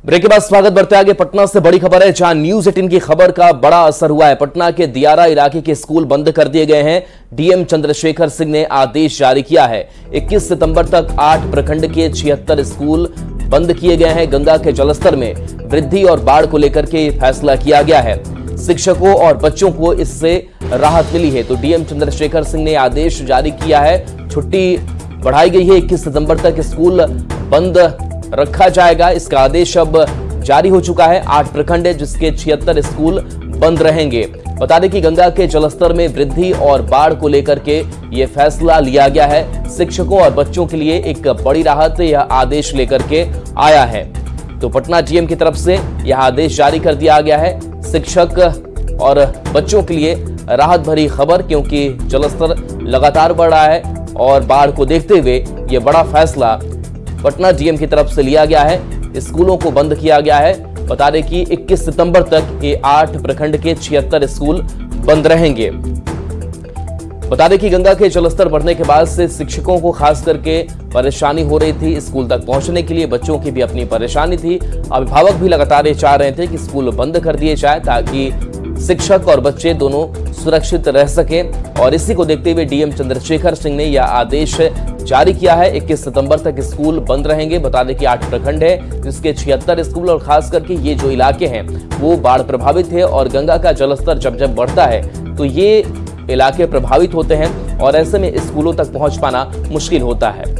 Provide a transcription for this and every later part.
Break के बाद स्वागत बढ़ते आगे पटना से बड़ी खबर है, जहां न्यूज 18 की खबर का बड़ा असर हुआ है। पटना के दियारा इलाके के स्कूल बंद कर दिए गए हैं। डीएम चंद्रशेखर सिंह ने आदेश जारी किया है। 21 सितंबर तक 8 प्रखंड के 76 स्कूल बंद किए गए हैं। गंगा के जलस्तर में वृद्धि और बाढ़ को लेकर के फैसला किया गया है। शिक्षकों और बच्चों को इससे राहत मिली है, तो डीएम चंद्रशेखर सिंह ने आदेश जारी किया है। छुट्टी बढ़ाई गई है। 21 सितंबर तक स्कूल बंद रखा जाएगा। इसका आदेश अब जारी हो चुका है। 8 प्रखंड है जिसके 76 स्कूल बंद रहेंगे। बता दें कि गंगा के जलस्तर में वृद्धि और बाढ़ को लेकर के यह फैसला लिया गया है। शिक्षकों और बच्चों के लिए एक बड़ी राहत यह आदेश लेकर के आया है। तो पटना डीएम की तरफ से यह आदेश जारी कर दिया गया है। शिक्षक और बच्चों के लिए राहत भरी खबर, क्योंकि जलस्तर लगातार बढ़ रहा है और बाढ़ को देखते हुए यह बड़ा फैसला पटना डीएम की तरफ से लिया गया है। स्कूलों को बंद किया गया है। बता दें कि 21 सितंबर तक ये 8 प्रखंड के 76 स्कूल बंद रहेंगे। बता दें कि गंगा के जलस्तर बढ़ने के बाद से शिक्षकों को खास करके परेशानी हो रही थी स्कूल तक पहुंचने के लिए। बच्चों की भी अपनी परेशानी थी। अभिभावक भी लगातार ये चाह रहे थे कि स्कूल बंद कर दिए जाए ताकि शिक्षक और बच्चे दोनों सुरक्षित रह सके। और इसी को देखते हुए डीएम चंद्रशेखर सिंह ने यह आदेश जारी किया है। 21 सितंबर तक स्कूल बंद रहेंगे। बता दें कि 8 प्रखंड है जिसके 76 स्कूल, और खास करके ये जो इलाके हैं वो बाढ़ प्रभावित है और गंगा का जलस्तर जब जब बढ़ता है तो ये इलाके प्रभावित होते हैं और ऐसे में स्कूलों तक पहुंच पाना मुश्किल होता है।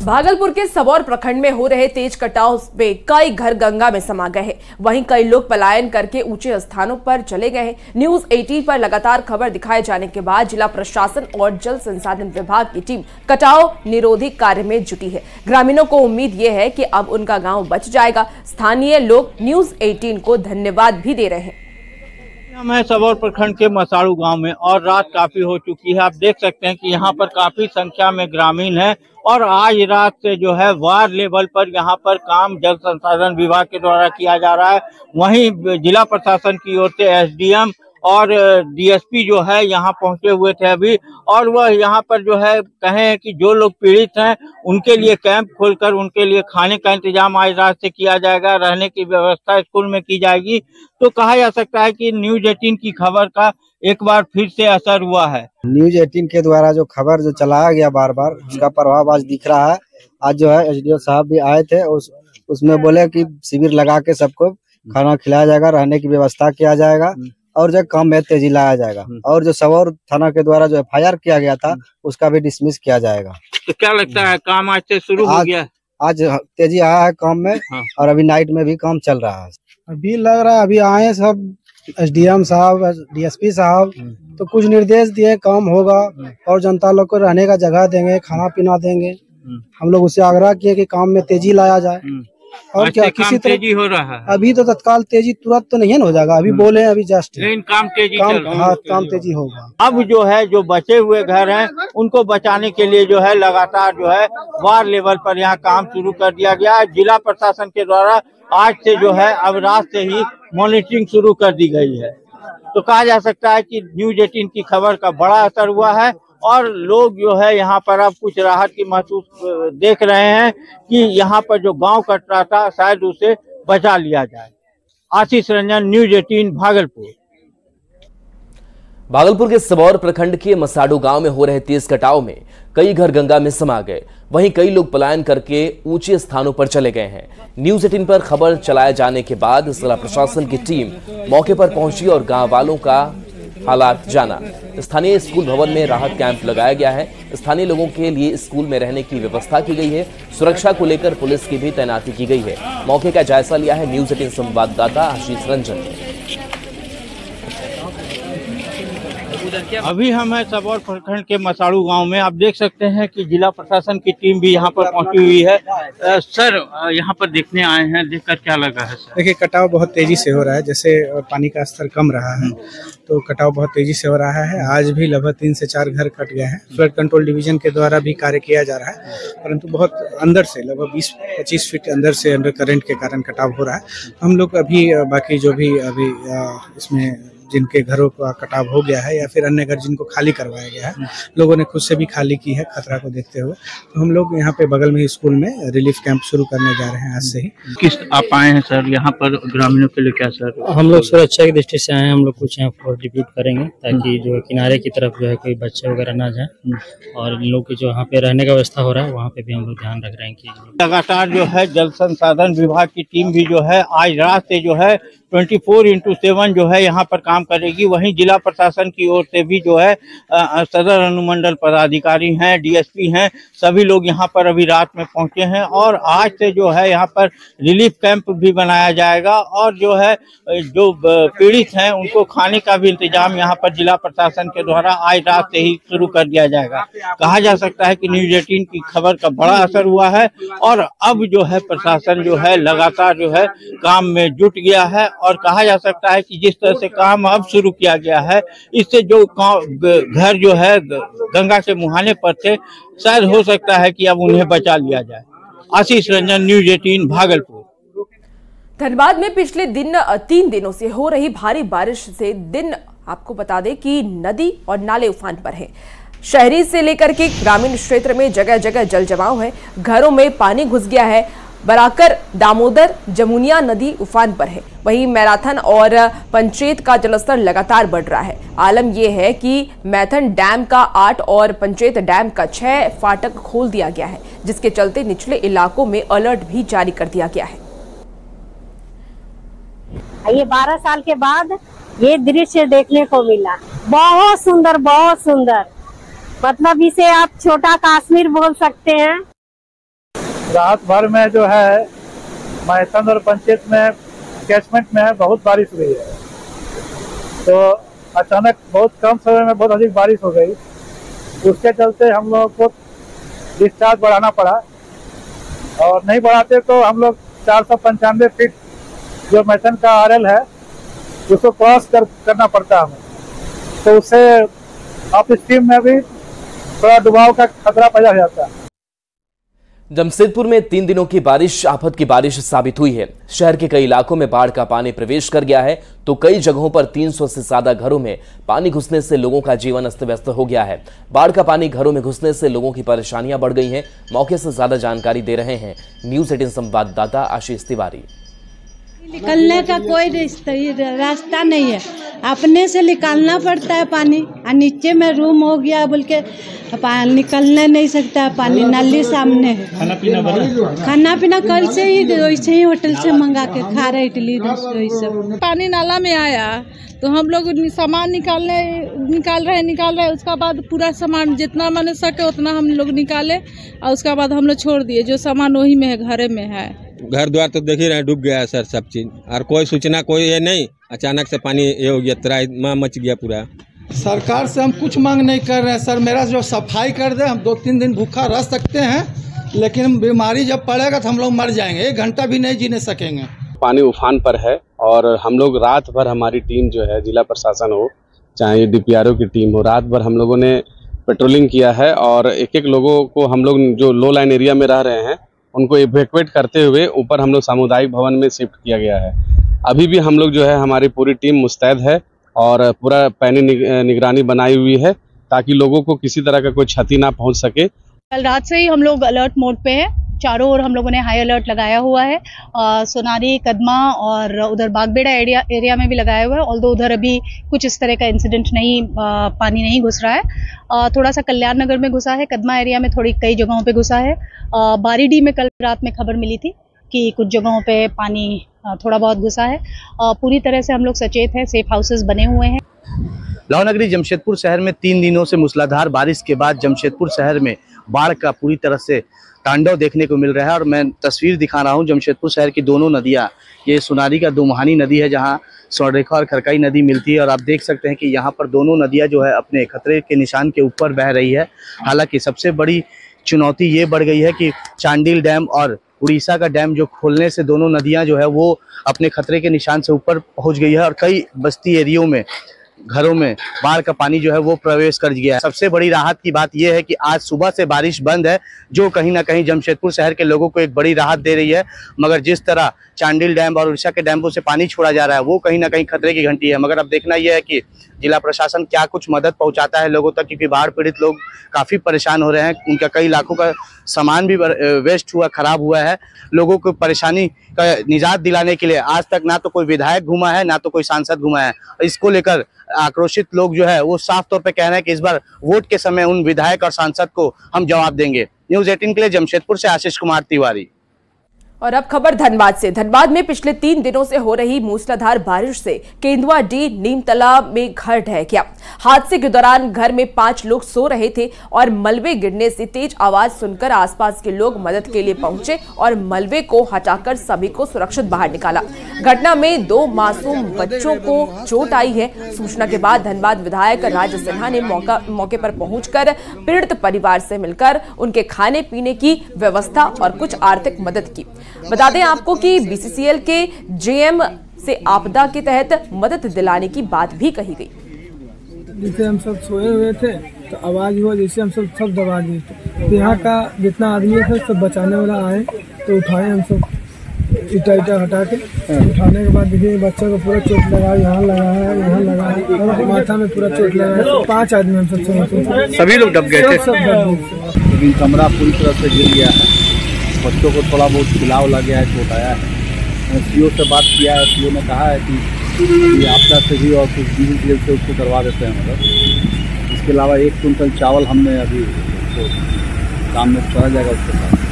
भागलपुर के सबौर प्रखंड में हो रहे तेज कटाव में कई घर गंगा में समा गए हैं। वहीं कई लोग पलायन करके ऊंचे स्थानों पर चले गए हैं। न्यूज 18 पर लगातार खबर दिखाए जाने के बाद जिला प्रशासन और जल संसाधन विभाग की टीम कटाव निरोधी कार्य में जुटी है। ग्रामीणों को उम्मीद ये है कि अब उनका गांव बच जाएगा। स्थानीय लोग न्यूज 18 को धन्यवाद भी दे रहे हैं। मैं सबौर प्रखंड के मसाड़ू गांव में, और रात काफी हो चुकी है। आप देख सकते हैं कि यहाँ पर काफी संख्या में ग्रामीण हैं और आज रात से जो है वार्ड लेवल पर यहाँ पर काम जल संसाधन विभाग के द्वारा किया जा रहा है। वहीं जिला प्रशासन की ओर से एसडीएम और डीएसपी जो है यहाँ पहुंचे हुए थे अभी, और वह यहाँ पर जो है कहें कि जो लोग पीड़ित हैं उनके लिए कैंप खोलकर उनके लिए खाने का इंतजाम आज रात से किया जाएगा। रहने की व्यवस्था स्कूल में की जाएगी। तो कहा जा सकता है कि न्यूज 18 की खबर का एक बार फिर से असर हुआ है। न्यूज 18 के द्वारा जो खबर जो चलाया गया बार बार, उसका प्रभाव आज दिख रहा है। आज जो है एसडीओ साहब भी आए थे, उसमें बोले कि शिविर लगा के सबको खाना खिलाया जाएगा, रहने की व्यवस्था किया जाएगा और जो काम में तेजी लाया जाएगा। और जो सबौर थाना के द्वारा जो एफआईआर किया गया था उसका भी डिसमिस किया जाएगा। तो क्या लगता है काम आज से शुरू हो गया? आज तेजी आया है काम में। और अभी नाइट में भी काम चल रहा है। अभी लग रहा है अभी आए सब एसडीएम साहब, डीएसपी साहब, तो कुछ निर्देश दिए काम होगा और जनता लोग को रहने का जगह देंगे, खाना पीना देंगे। हम लोग उससे आग्रह किए कि काम में तेजी लाया जाए। और क्या किसी तेजी हो रहा है? अभी तो तत्काल तेजी तुरंत तो नहीं हो जाएगा, अभी बोले हैं अभी जस्ट काम तेजी काम तेजी होगा। अब जो है जो बचे हुए घर हैं उनको बचाने के लिए जो है लगातार जो है वार्ड लेवल पर यहाँ काम शुरू कर दिया गया है। जिला प्रशासन के द्वारा आज से जो है अब रात से ही मॉनिटरिंग शुरू कर दी गई है। तो कहा जा सकता है कि न्यूज 18 की खबर का बड़ा असर हुआ है और लोग जो है यहाँ पर अब कुछ राहत की महसूस देख रहे हैं कि यहाँ पर जो गांव कट रहा था शायद उसे बचा लिया जाए। आशीष रंजन, न्यूज 18 भागलपुर। भागलपुर के सबौर प्रखंड के मसाड़ू गांव में हो रहे तेज कटाव में कई घर गंगा में समा गए। वहीं कई लोग पलायन करके ऊंचे स्थानों पर चले गए हैं। न्यूज 18 पर खबर चलाए जाने के बाद जिला प्रशासन की टीम मौके पर पहुंची और गांव वालों का हालात जाना। स्थानीय स्कूल भवन में राहत कैंप लगाया गया है। स्थानीय लोगों के लिए स्कूल में रहने की व्यवस्था की गई है। सुरक्षा को लेकर पुलिस की भी तैनाती की गई है। मौके का जायजा लिया है न्यूज 18 संवाददाता आशीष रंजन ने। अभी हम हैं सबौर प्रखंड के मसाड़ू गांव में। आप देख सकते हैं कि जिला प्रशासन की टीम भी यहाँ पर पहुंची हुई है। सर, यहाँ पर देखने आए हैं, देखकर क्या लगा है सर? देखिए, कटाव बहुत तेजी से हो रहा है। जैसे पानी का स्तर कम रहा है तो कटाव बहुत तेजी से हो रहा है। आज भी लगभग 3 से 4 घर कट गए हैं। फ्लड कंट्रोल डिवीजन के द्वारा भी कार्य किया जा रहा है, परंतु बहुत अंदर से लगभग 20-25 फीट अंदर से अंडर करंट के कारण कटाव हो रहा है। हम लोग अभी बाकी जो भी अभी इसमें जिनके घरों का कटाव हो गया है या फिर अन्य घर जिनको खाली करवाया गया है, लोगों ने खुद से भी खाली की है खतरा को देखते हुए। तो हम लोग यहाँ पे बगल में ही स्कूल में रिलीफ कैंप शुरू करने जा रहे हैं आज से ही। किस आप आए हैं सर यहाँ पर ग्रामीणों के लिए क्या सर? हम लोग सुरक्षा की दृष्टि से आए हैं। हम लोग कुछ यहाँ पर डिप्यूट करेंगे ताकि जो किनारे की तरफ जो है कोई बच्चे वगैरह ना जाए, और इन लोग की जो यहाँ पे रहने का व्यवस्था हो रहा है वहाँ पे भी हम लोग ध्यान रख रहे हैं कि लगातार जो है जल संसाधन विभाग की टीम भी जो है आज रात से जो है 24/7 जो है यहाँ पर काम करेगी। वहीं जिला प्रशासन की ओर से भी जो है सदर अनुमंडल पदाधिकारी हैं, डीएसपी हैं, सभी लोग यहाँ पर अभी रात में पहुँचे हैं और आज से जो है यहाँ पर रिलीफ कैंप भी बनाया जाएगा और जो है जो पीड़ित हैं उनको खाने का भी इंतजाम यहाँ पर जिला प्रशासन के द्वारा आज रात से ही शुरू कर दिया जाएगा। कहा जा सकता है कि न्यूज़ 18 की खबर का बड़ा असर हुआ है और अब जो है प्रशासन जो है लगातार जो है काम में जुट गया है और कहा जा सकता है कि जिस तरह से काम अब शुरू किया गया है इससे जो घर जो है गंगा के मुहाने पर थे शायद हो सकता है कि अब उन्हें बचा लिया जाए। आशीष रंजन, न्यूज़ 18 भागलपुर। धनबाद में पिछले 3 दिनों से हो रही भारी बारिश से आपको बता दें कि नदी और नाले उफान पर हैं। शहरी से लेकर के ग्रामीण क्षेत्र में जगह जगह जल जमाव है, घरों में पानी घुस गया है। बराकर, दामोदर, जमुनिया नदी उफान पर है। वहीं मैराथन और पंचेत का जलस्तर लगातार बढ़ रहा है। आलम यह है कि मैथन डैम का 8 और पंचेत डैम का 6 फाटक खोल दिया गया है, जिसके चलते निचले इलाकों में अलर्ट भी जारी कर दिया गया है। ये 12 साल के बाद ये दृश्य देखने को मिला। बहुत सुंदर, बहुत सुंदर। मतलब इसे आप छोटा कश्मीर बोल सकते हैं। रात भर में जो है मैथन और पंचायत में कैचमेंट में बहुत बारिश हुई है, तो अचानक बहुत कम समय में बहुत अधिक बारिश हो गई। उसके चलते हम लोगों को डिस्चार्ज बढ़ाना पड़ा और नहीं बढ़ाते तो हम लोग 495 फीट जो मैथन का आरएल है उसको क्रॉस करना पड़ता है हमें, तो उससे अप स्ट्रीम में भी थोड़ा डुबाव का खतरा पैदा हो जाता है। जमशेदपुर में 3 दिनों की बारिश आफत की बारिश साबित हुई है। शहर के कई इलाकों में बाढ़ का पानी प्रवेश कर गया है, तो कई जगहों पर 300 से ज्यादा घरों में पानी घुसने से लोगों का जीवन अस्त व्यस्त हो गया है। बाढ़ का पानी घरों में घुसने से लोगों की परेशानियां बढ़ गई हैं। मौके से ज्यादा जानकारी दे रहे हैं न्यूज़ 18 संवाददाता आशीष तिवारी। निकलने का कोई रास्ता नहीं है, अपने से निकालना पड़ता है पानी। और नीचे में रूम हो गया बोल के निकलने नहीं सकता है पानी, नली सामने है। खाना पीना कल से ही वैसे ही होटल से मंगा के खा रहे, इडली रसोई सब। पानी नाला में आया तो हम लोग सामान निकाल रहे, उसका बाद पूरा सामान जितना मैंने सके उतना हम लोग निकाले और उसका बाद हम लोग छोड़ दिए। जो सामान वही में है, घरे में है। घर द्वार तो देख ही रहे, डूब गया है सर सब चीज, और कोई सूचना कोई ये नहीं। अचानक से पानी ये हो गया, त्राही मच गया पूरा। सरकार से हम कुछ मांग नहीं कर रहे हैं सर, मेरा जो सफाई कर दे, हम 2-3 दिन भूखा रह सकते हैं, लेकिन बीमारी जब पड़ेगा तो हम लोग मर जाएंगे, 1 घंटा भी नहीं जीने सकेंगे। पानी उफान पर है और हम लोग रात भर, हमारी टीम जो है जिला प्रशासन हो चाहे डीपीआरओ की टीम हो, रात भर हम लोगों ने पेट्रोलिंग किया है और एक लोगों को हम लोग जो लो लाइन एरिया में रह रहे हैं उनको इवैक्यूएट करते हुए ऊपर हम लोग सामुदायिक भवन में शिफ्ट किया गया है। अभी भी हम लोग जो है हमारी पूरी टीम मुस्तैद है और पूरा पैनी निगरानी बनाई हुई है ताकि लोगों को किसी तरह का कोई क्षति ना पहुंच सके। कल रात से ही हम लोग अलर्ट मोड पे है, चारों ओर हम लोगों ने हाई अलर्ट लगाया हुआ है। सोनारी, कदमा और उधर बागबेड़ा एरिया में भी लगाया हुआ है। ऑल्दो उधर अभी कुछ इस तरह का इंसिडेंट नहीं, पानी नहीं घुस रहा है। थोड़ा सा कल्याण नगर में घुसा है, कदमा एरिया में थोड़ी कई जगहों पे घुसा है। बारीडी में कल रात में खबर मिली थी कि कुछ जगहों पे पानी थोड़ा बहुत घुसा है। पूरी तरह से हम लोग सचेत हैं, सेफ हाउसेस बने हुए हैं। लाहौनगरी जमशेदपुर शहर में 3 दिनों से मूसलाधार बारिश के बाद जमशेदपुर शहर में बाढ़ का पूरी तरह से तांडव देखने को मिल रहा है। और मैं तस्वीर दिखा रहा हूं जमशेदपुर शहर की दोनों नदियां, ये सोनारी का दोमुहानी नदी है जहां स्वर्णरेखा और खरकाई नदी मिलती है, और आप देख सकते हैं कि यहां पर दोनों नदियां जो है अपने खतरे के निशान के ऊपर बह रही है। हालांकि सबसे बड़ी चुनौती ये बढ़ गई है कि चांडिल डैम और उड़ीसा का डैम जो खोलने से दोनों नदियां जो है वो अपने खतरे के निशान से ऊपर पहुंच गई है और कई बस्ती एरियो में घरों में बाढ़ का पानी जो है वो प्रवेश कर गया है। सबसे बड़ी राहत की बात यह है कि आज सुबह से बारिश बंद है, जो कहीं ना कहीं जमशेदपुर शहर के लोगों को एक बड़ी राहत दे रही है। मगर जिस तरह चांडिल डैम और उड़ीसा के डैमों से पानी छोड़ा जा रहा है वो कहीं ना कहीं खतरे की घंटी है। मगर अब देखना यह है कि जिला प्रशासन क्या कुछ मदद पहुंचाता है लोगों तक, क्योंकि बाढ़ पीड़ित लोग काफी परेशान हो रहे हैं। उनका कई लाखों का सामान भी वेस्ट हुआ, खराब हुआ है। लोगों को परेशानी का निजात दिलाने के लिए आज तक ना तो कोई विधायक घूमा है, ना तो कोई सांसद घूमा है। इसको लेकर आक्रोशित लोग जो है वो साफ तौर पे कह रहे हैं कि इस बार वोट के समय उन विधायक और सांसद को हम जवाब देंगे। न्यूज़ 18 के लिए जमशेदपुर से आशीष कुमार तिवारी। और अब खबर धनबाद से। धनबाद में पिछले 3 दिनों से हो रही मूसलाधार बारिश से केंदुआ डी नीम तालाब में घर ढह गया। हादसे के दौरान घर में 5 लोग सो रहे थे और मलबे गिरने से तेज आवाज सुनकर आसपास के लोग मदद के लिए पहुंचे और मलबे को हटाकर सभी को सुरक्षित बाहर निकाला। घटना में 2 मासूम बच्चों को चोट आई है। सूचना के बाद धनबाद विधायक राज सिन्हा ने मौके पर पहुंचकर पीड़ित परिवार से मिलकर उनके खाने पीने की व्यवस्था और कुछ आर्थिक मदद की। बता दें आपको कि बीसीसीएल के जेएम से आपदा के तहत मदद दिलाने की बात भी कही गई। जैसे हम सब सोए हुए थे तो आवाज हुआ, जैसे हम सब दबा दिए थे। यहाँ का जितना आदमी था सब बचाने वाला आए तो उठाए हम सब ईटा हटा के। उठाने के बाद देखिए बच्चा को पूरा चोट लगा, यहाँ लगा है, यहाँ लगा है और माथा में पूरा चोट लगा है। 5 आदमी हम सब सोए थे, सभी लोग दब गए थे। सब दब गए। लेकिन कमरा पूरी तरह से गिर गया है। बच्चों को थोड़ा बहुत खिलाव लग गया है, चोट आया है। सीओ से बात किया है, सीओ ने कहा है कि आपदा से भी और कुछ बीसीसीएल से उसको करवा देते हैं। मतलब इसके अलावा 1 कुंटल चावल हमने अभी काम में चला जाएगा उसके साथ।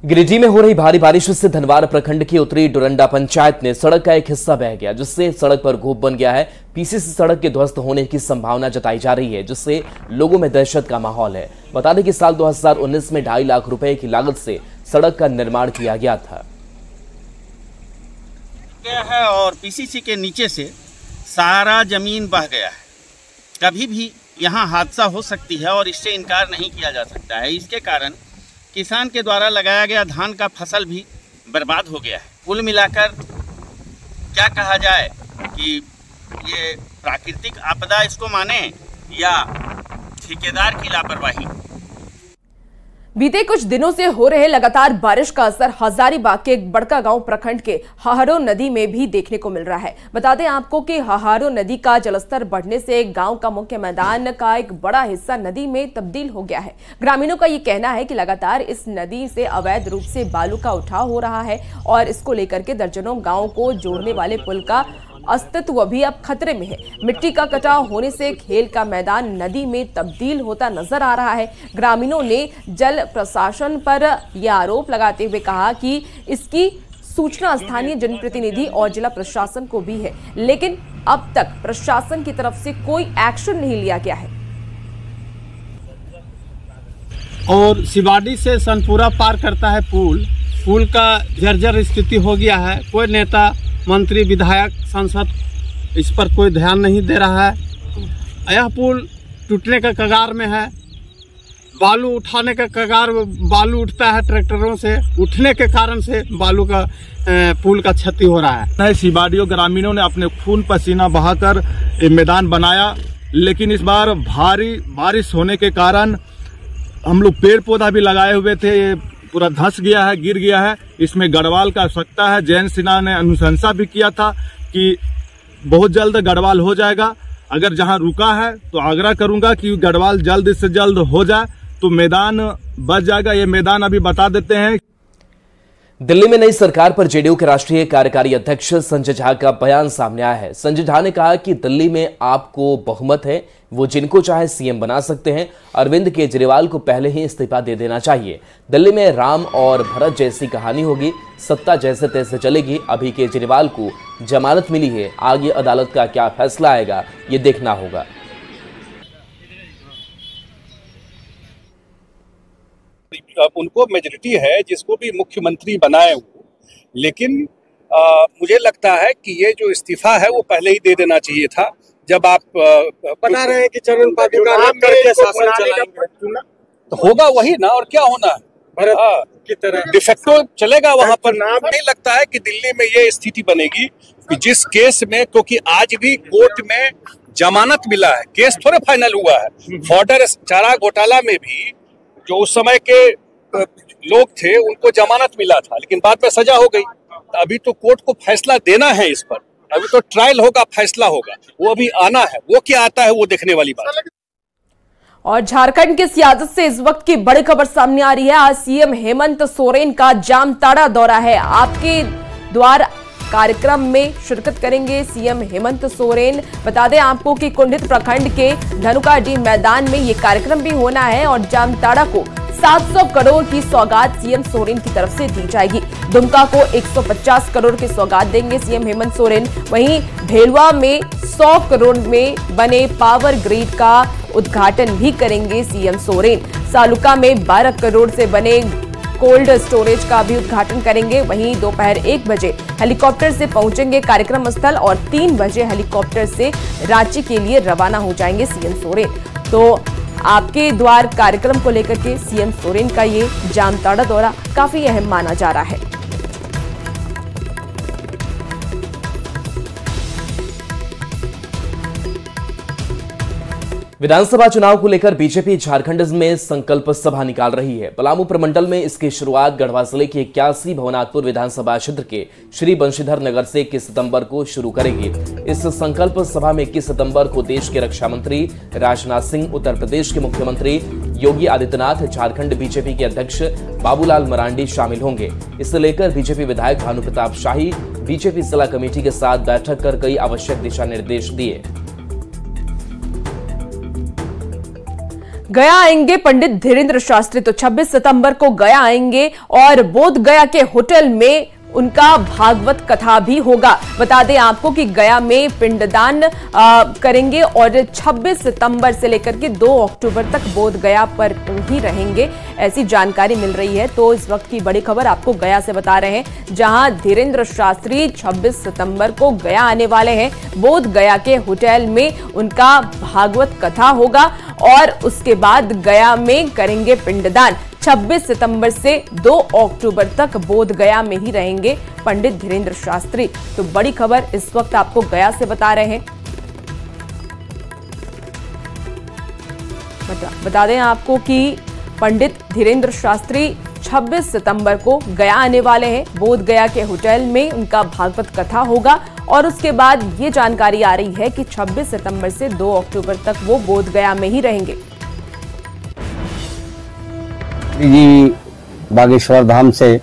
गिरिडीह में हो रही भारी बारिश से धनबाद प्रखंड की उत्तरी डुरंडा पंचायत में सड़क का एक हिस्सा बह गया, जिससे सड़क पर गोप बन गया है। पीसीसी सड़क के ध्वस्त होने की संभावना जताई जा रही है, जिससे लोगों में दहशत का माहौल है। बता दें कि साल 2019 में 2.5 लाख रुपए की लागत से सड़क का निर्माण किया गया था और पीसीसी के नीचे से सारा जमीन बह गया है। कभी भी यहाँ हादसा हो सकती है और इससे इनकार नहीं किया जा सकता है। इसके कारण किसान के द्वारा लगाया गया धान का फसल भी बर्बाद हो गया है। कुल मिलाकर क्या कहा जाए कि ये प्राकृतिक आपदा इसको माने या ठेकेदार की लापरवाही। बीते कुछ दिनों से हो रहे लगातार बारिश का असर हजारीबाग के बड़कागांव प्रखंड के हहारो नदी में भी देखने को मिल रहा है। बता दें आपको कि हहारो नदी का जलस्तर बढ़ने से गांव का मुख्य मैदान का एक बड़ा हिस्सा नदी में तब्दील हो गया है। ग्रामीणों का ये कहना है कि लगातार इस नदी से अवैध रूप से बालू का उठाव हो रहा है और इसको लेकर के दर्जनों गाँव को जोड़ने वाले पुल का अस्तित्व भी अब खतरे में है। मिट्टी का कटाव होने से खेल का मैदान नदी में तब्दील होता नजर आ रहा है। ग्रामीणों ने जल प्रशासन पर यह आरोप लगाते हुए कहा कि इसकी सूचना स्थानीय जनप्रतिनिधि और जिला प्रशासन को भी है, लेकिन अब तक प्रशासन की तरफ से कोई एक्शन नहीं लिया गया है। और शिवाडी से सनपुरा पार करता है पुल का जर्जर स्थिति हो गया है। कोई नेता, मंत्री, विधायक, सांसद इस पर कोई ध्यान नहीं दे रहा है। यह पुल टूटने के कगार में है। बालू उठाने का कगार, बालू उठता है ट्रैक्टरों से, उठने के कारण से बालू का पुल का क्षति हो रहा है। शिवाडियों ग्रामीणों ने अपने खून पसीना बहाकर मैदान बनाया, लेकिन इस बार भारी बारिश होने के कारण हम लोग पेड़ पौधा भी लगाए हुए थे, ये पूरा धंस गया है, गिर गया है। इसमें गढ़वाल का आवश्यकता है। जयंत सिन्हा ने अनुशंसा भी किया था कि बहुत जल्द गढ़वाल हो जाएगा। अगर जहां रुका है तो आग्रह करूंगा कि गढ़वाल जल्द से जल्द हो जाए तो मैदान बच जाएगा। ये मैदान अभी बता देते हैं। दिल्ली में नई सरकार पर जेडीयू के राष्ट्रीय कार्यकारी अध्यक्ष संजय झा का बयान सामने आया है। संजय झा ने कहा कि दिल्ली में आपको बहुमत है, वो जिनको चाहे सीएम बना सकते हैं। अरविंद केजरीवाल को पहले ही इस्तीफा दे देना चाहिए। दिल्ली में राम और भरत जैसी कहानी होगी, सत्ता जैसे तैसे चलेगी। अभी केजरीवाल को जमानत मिली है, आगे अदालत का क्या फैसला आएगा ये देखना होगा। उनको मेजॉरिटी है जिसको भी मुख्यमंत्री बनाए वो, लेकिन मुझे लगता है कि ये जो इस्तीफा है वो पहले ही दे देना चाहिए था। जब आप बता रहे हैं कि चरण पादुका करके शासन चलाएंगे तो होगा वही ना, और क्या होना है, भारत की तरह डिफेक्टो चलेगा वहां पर। नहीं लगता है कि दिल्ली में ये स्थिति बनेगी। कि जिस केस में, क्योंकि आज भी कोर्ट में जमानत मिला है, केस थोड़े फाइनल हुआ है। फॉर्डर चारा घोटाला में भी जो उस समय के लोग थे उनको जमानत मिला था, लेकिन बाद में सजा हो गई। अभी तो कोर्ट को फैसला देना है इस पर, अभी तो ट्रायल होगा, फैसला होगा, वो अभी आना है। वो क्या आता है वो देखने वाली बात है। और झारखंड की सियासत से इस वक्त की बड़ी खबर सामने आ रही है। आज सीएम हेमंत सोरेन का जामताड़ा दौरा है। आपके द्वार कार्यक्रम में शिरकत करेंगे सीएम हेमंत सोरेन। बता दें आपको कि कुंडित प्रखंड के धनुकाडीह मैदान में ये कार्यक्रम भी होना है और जामताड़ा को 700 करोड़ की सौगात सीएम सोरेन की तरफ से दी जाएगी। दुमका को 150 करोड़ की सौगात देंगे सीएम हेमंत सोरेन। वहीं भेलवा में 100 करोड़ में बने पावर ग्रिड का उद्घाटन भी करेंगे सीएम सोरेन। सालुका में 12 करोड़ से बने कोल्ड स्टोरेज का भी उद्घाटन करेंगे। वहीं दोपहर 1 बजे हेलीकॉप्टर से पहुंचेंगे कार्यक्रम स्थल और 3 बजे हेलीकॉप्टर से रांची के लिए रवाना हो जाएंगे सीएम सोरेन। तो आपके द्वार कार्यक्रम को लेकर के सीएम सोरेन का ये जामताड़ा दौरा काफी अहम माना जा रहा है। विधानसभा चुनाव को लेकर बीजेपी झारखंड में संकल्प सभा निकाल रही है। पलामू प्रमंडल में इसकी शुरुआत गढ़वा जिले के 81 भवनाथपुर विधानसभा क्षेत्र के श्री बंशीधर नगर से 21 सितंबर को शुरू करेगी। इस संकल्प सभा में 21 सितंबर को देश के रक्षा मंत्री राजनाथ सिंह, उत्तर प्रदेश के मुख्यमंत्री योगी आदित्यनाथ, झारखंड बीजेपी के अध्यक्ष बाबूलाल मरांडी शामिल होंगे। इसे लेकर बीजेपी विधायक भानु प्रताप शाही बीजेपी जिला कमेटी के साथ बैठक कर कई आवश्यक दिशा निर्देश दिए। गया आएंगे पंडित धीरेन्द्र शास्त्री। तो 26 सितंबर को गया आएंगे और बोध गया के होटल में उनका भागवत कथा भी होगा। बता दें आपको कि गया में पिंडदान करेंगे और 26 सितंबर से लेकर के 2 अक्टूबर तक बोध गया पर ही रहेंगे, ऐसी जानकारी मिल रही है। तो इस वक्त की बड़ी खबर आपको गया से बता रहे हैं, जहां धीरेन्द्र शास्त्री 26 सितंबर को गया आने वाले हैं। बोध गया के होटल में उनका भागवत कथा होगा और उसके बाद गया में करेंगे पिंडदान। 26 सितंबर से 2 अक्टूबर तक बोध गया में ही रहेंगे पंडित धीरेन्द्र शास्त्री। तो बड़ी खबर इस वक्त आपको गया से बता रहे हैं। बता दें आपको कि पंडित धीरेन्द्र शास्त्री 26 सितंबर को गया आने वाले हैं। बोध गया के होटल में उनका भागवत कथा होगा और उसके बाद ये जानकारी आ रही है कि 26 सितंबर से 2 अक्टूबर तक वो बोध गया में ही रहेंगे। जी बागेश्वर धाम से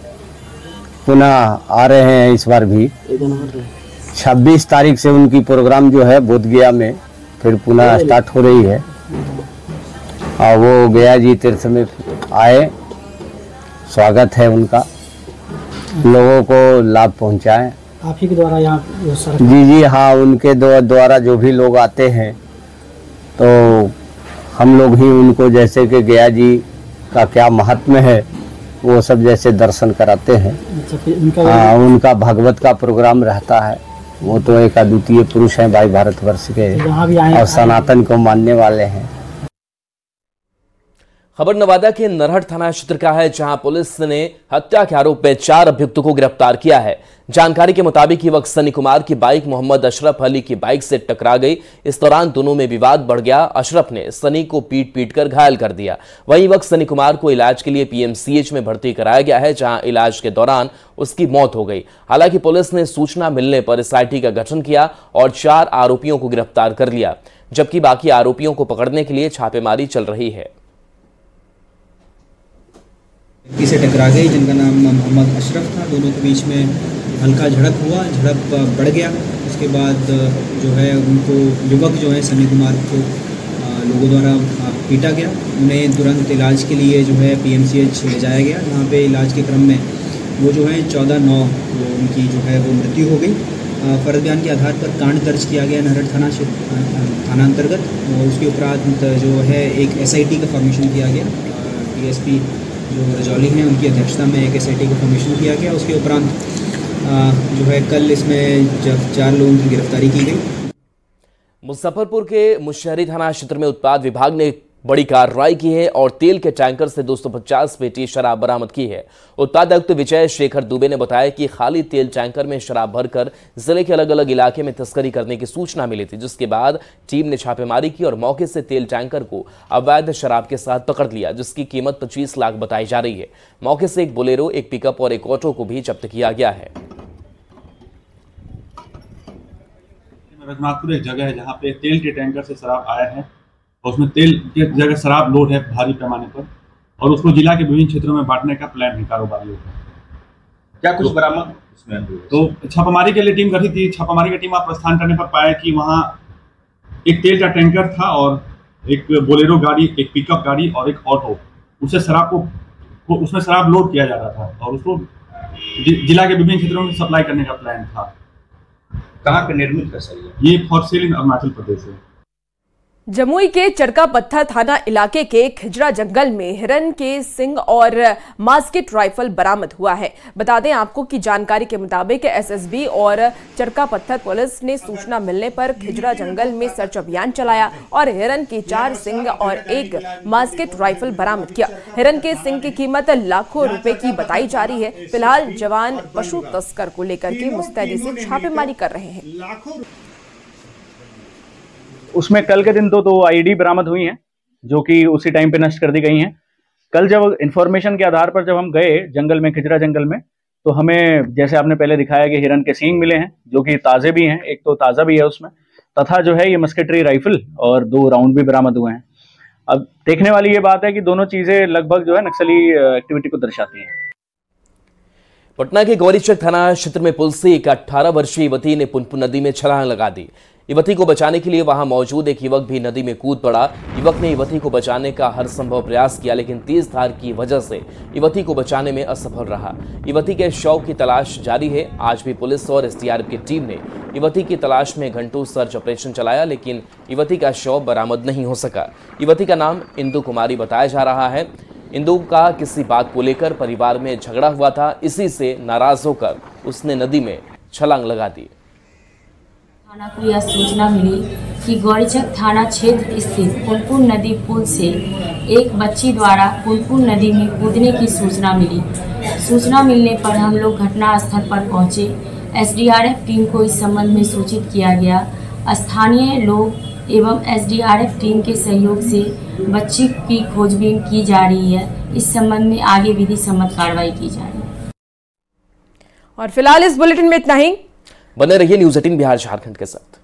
पुनः आ रहे हैं इस बार भी। 26 तारीख से उनकी प्रोग्राम जो है बोध गया में फिर पुनः स्टार्ट हो रही है और वो गया जी तीर्थ में आए, स्वागत है उनका, लोगों को लाभ पहुंचाएं। आप ही के द्वारा यहाँ जी हाँ, उनके द्वारा जो भी लोग आते हैं तो हम लोग ही उनको, जैसे कि गया जी का क्या महत्व है वो सब जैसे दर्शन कराते हैं। उनका भागवत का प्रोग्राम रहता है। वो तो एक अद्वितीय पुरुष हैं भाई, भारतवर्ष के और सनातन को मानने वाले हैं। खबर नवादा के नरहट थाना क्षेत्र का है, जहां पुलिस ने हत्या के आरोप में 4 अभियुक्तों को गिरफ्तार किया है। जानकारी के मुताबिक युवक सनी कुमार की बाइक मोहम्मद अशरफ अली की बाइक से टकरा गई। इस दौरान दोनों में विवाद बढ़ गया। अशरफ ने सनी को पीट कर घायल कर दिया। वहीं युवक सनी कुमार को इलाज के लिए पीएमसीएच में भर्ती कराया गया है, जहां इलाज के दौरान उसकी मौत हो गई। हालांकि पुलिस ने सूचना मिलने पर एसआईटी का गठन किया और 4 आरोपियों को गिरफ्तार कर लिया, जबकि बाकी आरोपियों को पकड़ने के लिए छापेमारी चल रही है। से टकरा गई जिनका नाम मोहम्मद अशरफ था। दोनों के बीच में हल्का झड़प हुआ, झड़प बढ़ गया। उसके बाद जो है उनको, युवक जो है सनी कुमार को लोगों द्वारा पीटा गया। उन्हें तुरंत इलाज के लिए जो है पीएमसीएच ले जाया गया, जहाँ पे इलाज के क्रम में वो जो है 14/9 उनकी जो है वो मृत्यु हो गई। फर्ज बयान के आधार पर कांड दर्ज किया गया नरहट थाना अंतर्गत। और उसके उपरांत जो है एक एसआईटी का फॉर्मेशन किया गया। डीएसपी जो रजौली हैं उनकी अध्यक्षता में एक एसआईटी का फॉर्मेशन किया गया। उसके उपरांत जो है कल इसमें 4 लोगों की गिरफ्तारी की गई। मुजफ्फरपुर के मुशहरी थाना क्षेत्र में उत्पाद विभाग ने बड़ी कार्रवाई की है और तेल के टैंकर से 250 पेटी शराब बरामद की है। उत्पाद आयुक्त विजय शेखर दुबे ने बताया कि खाली तेल टैंकर में शराब भरकर जिले के अलग अलग इलाके में तस्करी करने की सूचना मिली थी, जिसके बाद टीम ने छापेमारी की और मौके से तेल टैंकर को अवैध शराब के साथ पकड़ लिया, जिसकी कीमत 25 लाख बताई जा रही है। मौके से एक बोलेरो, एक पिकअप और एक ऑटो को भी जब्त किया गया है। रघुनाथपुर एक जगह है जहाँ पे तेल के टैंकर से शराब आया है और उसमें तेल की जगह शराब लोड है भारी पैमाने पर, और उसको जिला के विभिन्न क्षेत्रों में बांटने का प्लान है कारोबारियों का। क्या कुछ बरामद इसमें? तो छापामारी के लिए टीम गठित थी। छापामारी की टीम प्रस्थान करने पर पाया कि वहाँ एक तेल का टैंकर था और एक बोलेरो गाड़ी, एक पिकअप गाड़ी और एक ऑटो, उससे उसमें शराब लोड किया जा रहा था और उसको जिला के विभिन्न क्षेत्रों में सप्लाई करने का प्लान था। कहाँ पे निर्मित है सर ये फॉर सेल इन अरुणाचल प्रदेश है। जमुई के चरका पत्थर थाना इलाके के खिजरा जंगल में हिरन के सिंग और मास्केट राइफल बरामद हुआ है। बता दें आपको कि जानकारी के मुताबिक एसएसबी और चरका पत्थर पुलिस ने सूचना मिलने पर खिजरा जंगल में सर्च अभियान चलाया और हिरन के 4 सिंग और एक मास्केट राइफल बरामद किया। हिरन के सिंग की कीमत लाखों रुपए की बताई जा रही है। फिलहाल जवान पशु तस्कर को लेकर के मुस्तैदी से छापेमारी कर रहे हैं। उसमें कल के दिन दो आईडी बरामद हुई हैं जो कि उसी टाइम पे नष्ट कर दी गई हैं। कल जब इंफॉर्मेशन के आधार पर जब हम गए जंगल में, खिजरा जंगल में, तो हमें जैसे आपने पहले दिखाया कि हिरन के सींग मिले हैं जो कि ताज़े भी हैं, एक तो ताज़ा भी है उसमें, तथा जो है ये मस्केटरी राइफल और 2 राउंड भी बरामद हुए हैं। अब देखने वाली ये बात है कि दोनों चीज़ें लगभग जो है नक्सली एक्टिविटी को दर्शाती हैं। पटना के गौरीचक थाना क्षेत्र में पुल से एक 18 वर्षीय युवती ने पुनपुन नदी में छलांग लगा दी। युवती को बचाने के लिए वहां मौजूद एक युवक भी नदी में कूद पड़ा। युवक ने युवती को बचाने का हर संभव प्रयास किया, लेकिन तेज धार की वजह से युवती को बचाने में असफल रहा। युवती के शव की तलाश जारी है। आज भी पुलिस और एसडीआरएफ की टीम ने युवती की तलाश में घंटों सर्च ऑपरेशन चलाया, लेकिन युवती का शव बरामद नहीं हो सका। युवती का नाम इंदु कुमारी बताया जा रहा है। इंदु का किसी बात को लेकर परिवार में झगड़ा हुआ था, इसी से नाराज होकर उसने नदी में छलांग लगा दी। थाना को यह सूचना मिली कि गौरीचक थाना क्षेत्र स्थित पुनपुन नदी पुल से एक बच्ची द्वारा पुनपुन नदी में कूदने की सूचना मिली। सूचना मिलने पर हम लोग घटना स्थल पर पहुंचे। एसडीआरएफ टीम को इस संबंध में सूचित किया गया। स्थानीय लोग एवं एसडीआरएफ टीम के सहयोग से बच्ची की खोजबीन की जा रही है। इस संबंध में आगे विधि सम्मत कार्रवाई की जा रही है। और फिलहाल इस बुलेटिन में इतना ही। बने रहिए न्यूज़ 18 बिहार झारखंड के साथ।